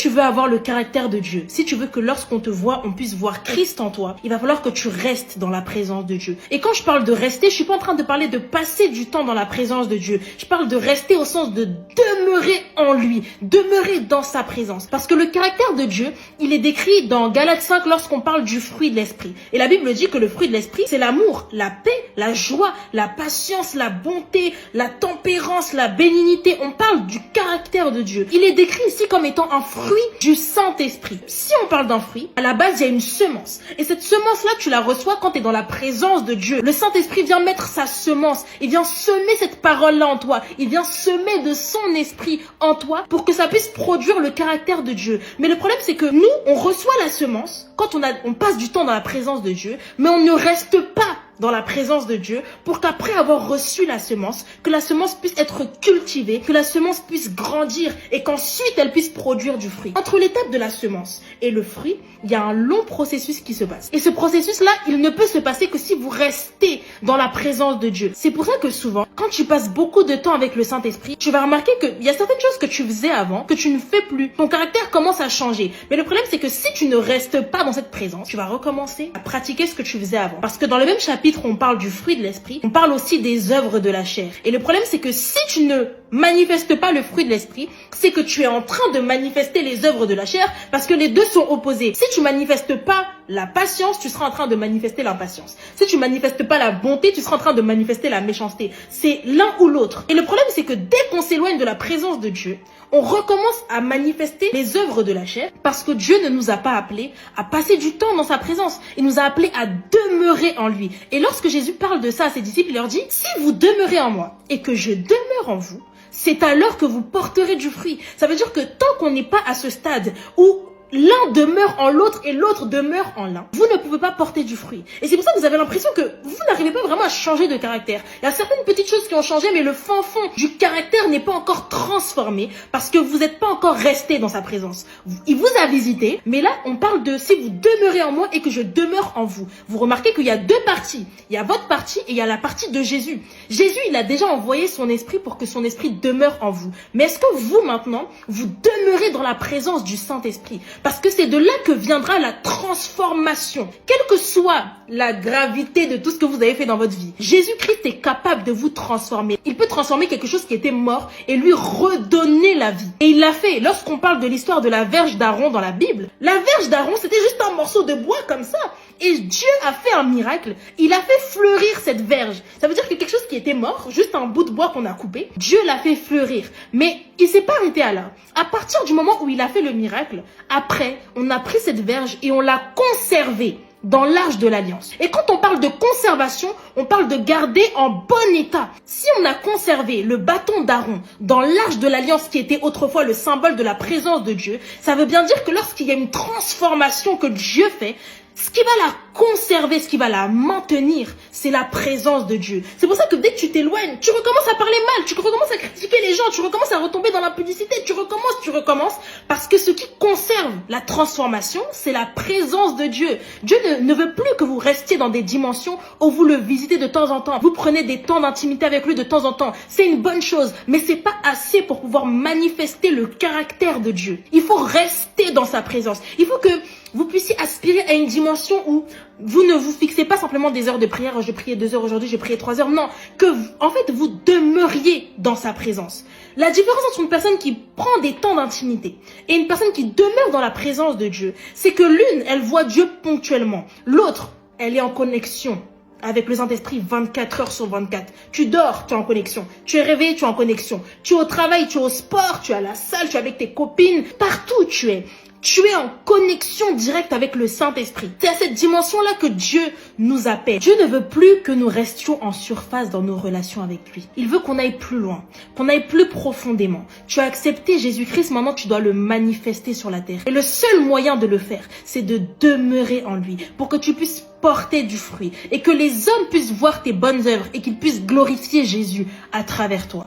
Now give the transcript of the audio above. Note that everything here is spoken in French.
tu veux avoir le caractère de Dieu, si tu veux que lorsqu'on te voit, on puisse voir Christ en toi, il va falloir que tu restes dans la présence de Dieu. Et quand je parle de rester, je suis pas en train de parler de passer du temps dans la présence de Dieu. Je parle de rester au sens de demeurer en lui, demeurer dans sa présence. Parce que le caractère de Dieu, il est décrit dans Galates 5 lorsqu'on parle du fruit de l'esprit. Et la Bible dit que le fruit de l'esprit, c'est l'amour, la paix, la joie, la patience, la bonté, la tempérance, la bénignité. On parle du caractère de Dieu. Il est décrit ici comme étant un fruit du Saint-Esprit. Si on parle d'un fruit, à la base, il y a une semence. Et cette semence-là, tu la reçois quand tu es dans la présence de Dieu. Le Saint-Esprit vient mettre sa semence. Il vient semer cette parole-là en toi. Il vient semer de son esprit en toi pour que ça puisse produire le caractère de Dieu. Mais le problème, c'est que nous, on reçoit la semence quand on passe du temps dans la présence de Dieu, mais on ne reste pas dans la présence de Dieu pour qu'après avoir reçu la semence, que la semence puisse être cultivée, que la semence puisse grandir et qu'ensuite elle puisse produire du fruit. Entre l'étape de la semence et le fruit, il y a un long processus qui se passe. Et ce processus-là, il ne peut se passer que si vous restez dans la présence de Dieu. C'est pour ça que souvent, quand tu passes beaucoup de temps avec le Saint-Esprit, tu vas remarquer qu'il y a certaines choses que tu faisais avant, que tu ne fais plus. Ton caractère commence à changer. Mais le problème, c'est que si tu ne restes pas dans cette présence, tu vas recommencer à pratiquer ce que tu faisais avant. Parce que dans le même chapitre, on parle du fruit de l'esprit, on parle aussi des œuvres de la chair. Et le problème, c'est que si tu ne manifestes pas le fruit de l'esprit, c'est que tu es en train de manifester les œuvres de la chair parce que les deux sont opposés. Si tu manifestes pas la patience, tu seras en train de manifester l'impatience. Si tu manifestes pas la bonté, tu seras en train de manifester la méchanceté. C'est l'un ou l'autre. Et le problème, c'est que dès qu'on s'éloigne de la présence de Dieu, on recommence à manifester les œuvres de la chair parce que Dieu ne nous a pas appelés à passer du temps dans sa présence. Il nous a appelés à demeurer en lui. Et lorsque Jésus parle de ça à ses disciples, il leur dit, si vous demeurez en moi et que je demeure en vous, c'est alors que vous porterez du fruit. Ça veut dire que tant qu'on n'est pas à ce stade où l'un demeure en l'autre et l'autre demeure en l'un, vous ne pouvez pas porter du fruit. Et c'est pour ça que vous avez l'impression que vous n'arrivez pas vraiment à changer de caractère. Il y a certaines petites choses qui ont changé, mais le fin fond du caractère n'est pas encore transformé parce que vous n'êtes pas encore resté dans sa présence. Il vous a visité, mais là, on parle de si vous demeurez en moi et que je demeure en vous. Vous remarquez qu'il y a deux parties. Il y a votre partie et il y a la partie de Jésus. Jésus, il a déjà envoyé son esprit pour que son esprit demeure en vous. Mais est-ce que vous, maintenant, vous demeurez dans la présence du Saint-Esprit? Parce que c'est de là que viendra la transformation. Quelle que soit la gravité de tout ce que vous avez fait dans votre vie, Jésus-Christ est capable de vous transformer. Il peut transformer quelque chose qui était mort et lui redonner la vie. Et il l'a fait. Lorsqu'on parle de l'histoire de la verge d'Aaron dans la Bible, la verge d'Aaron, c'était juste un morceau de bois comme ça. Et Dieu a fait un miracle. Il a fait fleurir cette verge. Ça veut dire que quelque chose qui était mort, juste un bout de bois qu'on a coupé, Dieu l'a fait fleurir. Mais il s'est pas arrêté à là. À partir du moment où il a fait le miracle, après, on a pris cette verge et on l'a conservée dans l'arche de l'alliance. Et quand on parle de conservation, on parle de garder en bon état. Si on a conservé le bâton d'Aaron dans l'arche de l'alliance qui était autrefois le symbole de la présence de Dieu, ça veut bien dire que lorsqu'il y a une transformation que Dieu fait, ce qui va la conserver, ce qui va la maintenir, c'est la présence de Dieu. C'est pour ça que dès que tu t'éloignes, tu recommences à parler mal, tu recommences à critiquer les gens, tu recommences à retomber dans l'impudicité, tu recommences, parce que ce qui conserve la transformation, c'est la présence de Dieu. Dieu ne veut plus que vous restiez dans des dimensions où vous le visitez de temps en temps. Vous prenez des temps d'intimité avec lui de temps en temps. C'est une bonne chose, mais c'est pas assez pour pouvoir manifester le caractère de Dieu. Il faut rester dans sa présence. Il faut que vous puissiez aspirer à une dimension où vous ne vous fixez pas simplement des heures de prière. Je priais 2 heures aujourd'hui, j'ai prié 3 heures. Non, que en fait vous demeuriez dans sa présence. La différence entre une personne qui prend des temps d'intimité et une personne qui demeure dans la présence de Dieu, c'est que l'une, elle voit Dieu ponctuellement. L'autre, elle est en connexion avec le Saint-Esprit 24 heures sur 24. Tu dors, tu es en connexion. Tu es réveillé, tu es en connexion. Tu es au travail, tu es au sport, tu es à la salle, tu es avec tes copines. Partout où tu es. Tu es en connexion directe avec le Saint-Esprit. C'est à cette dimension-là que Dieu nous appelle. Dieu ne veut plus que nous restions en surface dans nos relations avec lui. Il veut qu'on aille plus loin, qu'on aille plus profondément. Tu as accepté Jésus-Christ, maintenant tu dois le manifester sur la terre. Et le seul moyen de le faire, c'est de demeurer en lui pour que tu puisses porter du fruit et que les hommes puissent voir tes bonnes œuvres et qu'ils puissent glorifier Jésus à travers toi.